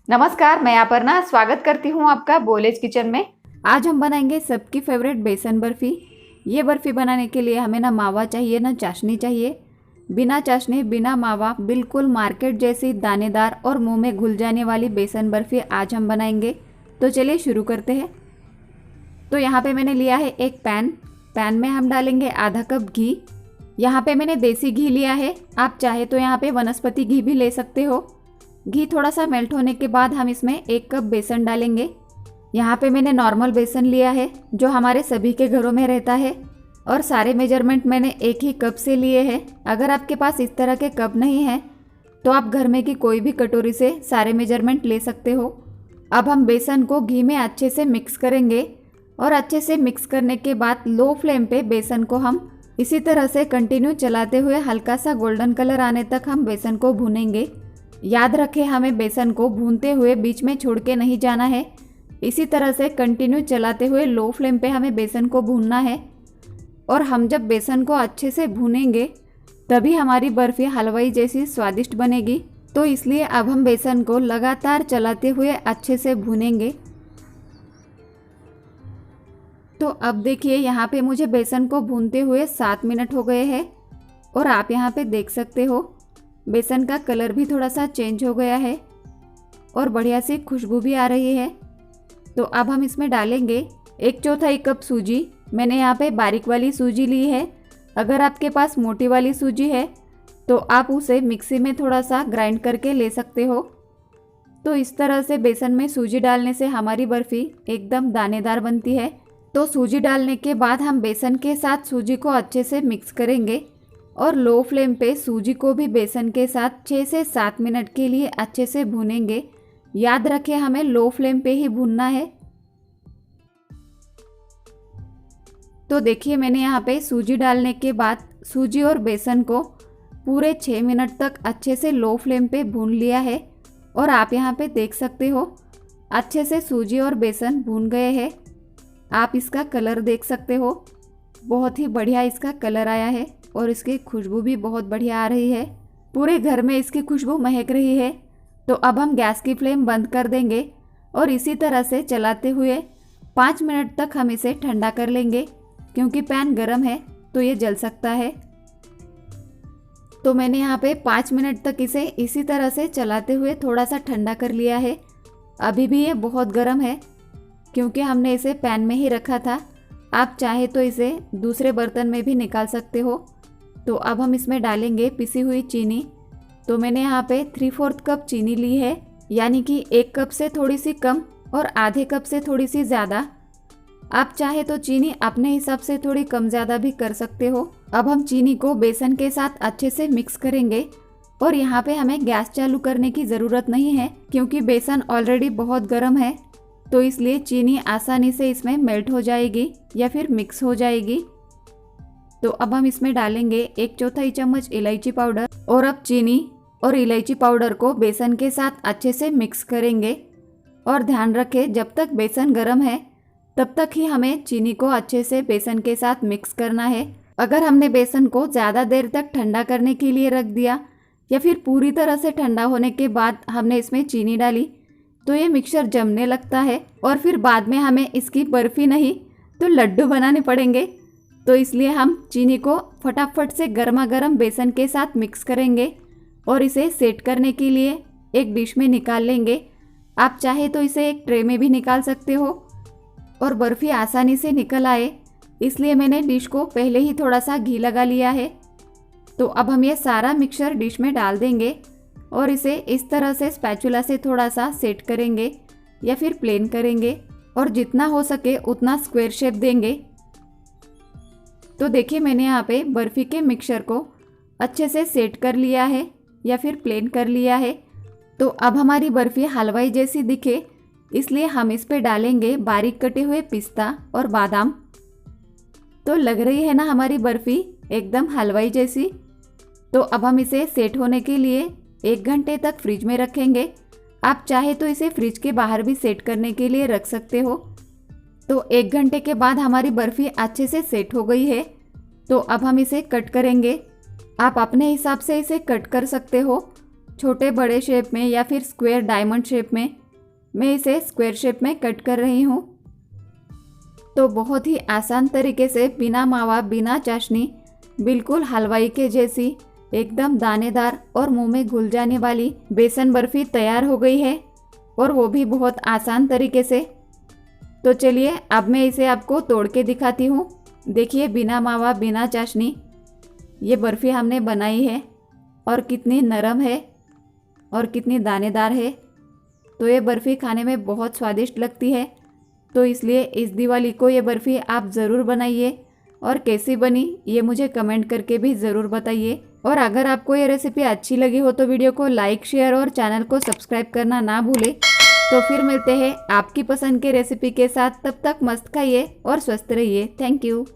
नमस्कार, मैं अपर्णा स्वागत करती हूँ आपका बोलेज किचन में। आज हम बनाएंगे सबकी फेवरेट बेसन बर्फ़ी। ये बर्फ़ी बनाने के लिए हमें ना मावा चाहिए ना चाशनी चाहिए। बिना चाशनी बिना मावा बिल्कुल मार्केट जैसी दानेदार और मुंह में घुल जाने वाली बेसन बर्फ़ी आज हम बनाएंगे। तो चलिए शुरू करते हैं। तो यहाँ पे मैंने लिया है एक पैन में हम डालेंगे आधा कप घी। यहाँ पे मैंने देसी घी लिया है, आप चाहे तो यहाँ पे वनस्पति घी भी ले सकते हो। घी थोड़ा सा मेल्ट होने के बाद हम इसमें 1 कप बेसन डालेंगे। यहाँ पे मैंने नॉर्मल बेसन लिया है जो हमारे सभी के घरों में रहता है, और सारे मेजरमेंट मैंने एक ही कप से लिए हैं। अगर आपके पास इस तरह के कप नहीं है तो आप घर में की कोई भी कटोरी से सारे मेजरमेंट ले सकते हो। अब हम बेसन को घी में अच्छे से मिक्स करेंगे, और अच्छे से मिक्स करने के बाद लो फ्लेम पे बेसन को हम इसी तरह से कंटिन्यू चलाते हुए हल्का सा गोल्डन कलर आने तक हम बेसन को भूनेंगे। याद रखें, हमें बेसन को भूनते हुए बीच में छोड़ के नहीं जाना है। इसी तरह से कंटिन्यू चलाते हुए लो फ्लेम पे हमें बेसन को भूनना है। और हम जब बेसन को अच्छे से भूनेंगे तभी हमारी बर्फ़ी हलवाई जैसी स्वादिष्ट बनेगी। तो इसलिए अब हम बेसन को लगातार चलाते हुए अच्छे से भूनेंगे। तो अब देखिए, यहाँ पे मुझे बेसन को भूनते हुए 7 मिनट हो गए हैं, और आप यहाँ पे देख सकते हो बेसन का कलर भी थोड़ा सा चेंज हो गया है और बढ़िया सी खुशबू भी आ रही है। तो अब हम इसमें डालेंगे 1/4 कप सूजी। मैंने यहाँ पे बारीक वाली सूजी ली है। अगर आपके पास मोटी वाली सूजी है तो आप उसे मिक्सी में थोड़ा सा ग्राइंड करके ले सकते हो। तो इस तरह से बेसन में सूजी डालने से हमारी बर्फ़ी एकदम दानेदार बनती है। तो सूजी डालने के बाद हम बेसन के साथ सूजी को अच्छे से मिक्स करेंगे, और लो फ्लेम पे सूजी को भी बेसन के साथ 6 से 7 मिनट के लिए अच्छे से भूनेंगे। याद रखें, हमें लो फ्लेम पे ही भूनना है। तो देखिए, मैंने यहाँ पे सूजी डालने के बाद सूजी और बेसन को पूरे 6 मिनट तक अच्छे से लो फ्लेम पे भून लिया है, और आप यहाँ पे देख सकते हो अच्छे से सूजी और बेसन भून गए हैं। आप इसका कलर देख सकते हो, बहुत ही बढ़िया इसका कलर आया है, और इसकी खुशबू भी बहुत बढ़िया आ रही है। पूरे घर में इसकी खुशबू महक रही है। तो अब हम गैस की फ्लेम बंद कर देंगे, और इसी तरह से चलाते हुए 5 मिनट तक हम इसे ठंडा कर लेंगे, क्योंकि पैन गर्म है तो ये जल सकता है। तो मैंने यहाँ पे 5 मिनट तक इसे इसी तरह से चलाते हुए थोड़ा सा ठंडा कर लिया है। अभी भी ये बहुत गर्म है, क्योंकि हमने इसे पैन में ही रखा था। आप चाहे तो इसे दूसरे बर्तन में भी निकाल सकते हो। तो अब हम इसमें डालेंगे पिसी हुई चीनी। तो मैंने यहाँ पे 3/4 कप चीनी ली है, यानी कि 1 कप से थोड़ी सी कम और आधे कप से थोड़ी सी ज़्यादा। आप चाहे तो चीनी अपने हिसाब से थोड़ी कम ज़्यादा भी कर सकते हो। अब हम चीनी को बेसन के साथ अच्छे से मिक्स करेंगे, और यहाँ पे हमें गैस चालू करने की ज़रूरत नहीं है, क्योंकि बेसन ऑलरेडी बहुत गर्म है। तो इसलिए चीनी आसानी से इसमें मेल्ट हो जाएगी या फिर मिक्स हो जाएगी। तो अब हम इसमें डालेंगे 1/4 चम्मच इलायची पाउडर, और अब चीनी और इलायची पाउडर को बेसन के साथ अच्छे से मिक्स करेंगे। और ध्यान रखें, जब तक बेसन गर्म है तब तक ही हमें चीनी को अच्छे से बेसन के साथ मिक्स करना है। अगर हमने बेसन को ज़्यादा देर तक ठंडा करने के लिए रख दिया, या फिर पूरी तरह से ठंडा होने के बाद हमने इसमें चीनी डाली, तो ये मिक्सचर जमने लगता है, और फिर बाद में हमें इसकी बर्फ़ी नहीं तो लड्डू बनाने पड़ेंगे। तो इसलिए हम चीनी को फटाफट से गर्मा गर्म बेसन के साथ मिक्स करेंगे, और इसे सेट करने के लिए एक डिश में निकाल लेंगे। आप चाहे तो इसे एक ट्रे में भी निकाल सकते हो, और बर्फ़ी आसानी से निकल आए इसलिए मैंने डिश को पहले ही थोड़ा सा घी लगा लिया है। तो अब हम ये सारा मिक्सचर डिश में डाल देंगे, और इसे इस तरह से स्पैचुला से थोड़ा सा सेट करेंगे या फिर प्लेन करेंगे, और जितना हो सके उतना स्क्वायर शेप देंगे। तो देखिए, मैंने यहाँ पे बर्फ़ी के मिक्सचर को अच्छे से सेट कर लिया है या फिर प्लेन कर लिया है। तो अब हमारी बर्फ़ी हलवाई जैसी दिखे, इसलिए हम इस पे डालेंगे बारीक कटे हुए पिस्ता और बादाम। तो लग रही है ना हमारी बर्फ़ी एकदम हलवाई जैसी। तो अब हम इसे सेट होने के लिए 1 घंटे तक फ्रिज में रखेंगे। आप चाहे तो इसे फ्रिज के बाहर भी सेट करने के लिए रख सकते हो। तो 1 घंटे के बाद हमारी बर्फ़ी अच्छे से सेट हो गई है। तो अब हम इसे कट करेंगे। आप अपने हिसाब से इसे कट कर सकते हो। छोटे बड़े शेप में या फिर स्क्वायर डायमंड शेप में। मैं इसे स्क्वायर शेप में कट कर रही हूँ। तो बहुत ही आसान तरीके से बिना मावा बिना चाशनी बिल्कुल हलवाई के जैसी एकदम दानेदार और मुंह में घुल जाने वाली बेसन बर्फी तैयार हो गई है, और वो भी बहुत आसान तरीके से। तो चलिए अब मैं इसे आपको तोड़ के दिखाती हूँ। देखिए बिना मावा बिना चाशनी ये बर्फ़ी हमने बनाई है, और कितनी नरम है और कितनी दानेदार है। तो ये बर्फ़ी खाने में बहुत स्वादिष्ट लगती है। तो इसलिए इस दिवाली को ये बर्फ़ी आप ज़रूर बनाइए, और कैसी बनी ये मुझे कमेंट करके भी ज़रूर बताइए। और अगर आपको ये रेसिपी अच्छी लगी हो तो वीडियो को लाइक शेयर और चैनल को सब्सक्राइब करना ना भूलें। तो फिर मिलते हैं आपकी पसंद के रेसिपी के साथ। तब तक मस्त खाइए और स्वस्थ रहिए। Thank you.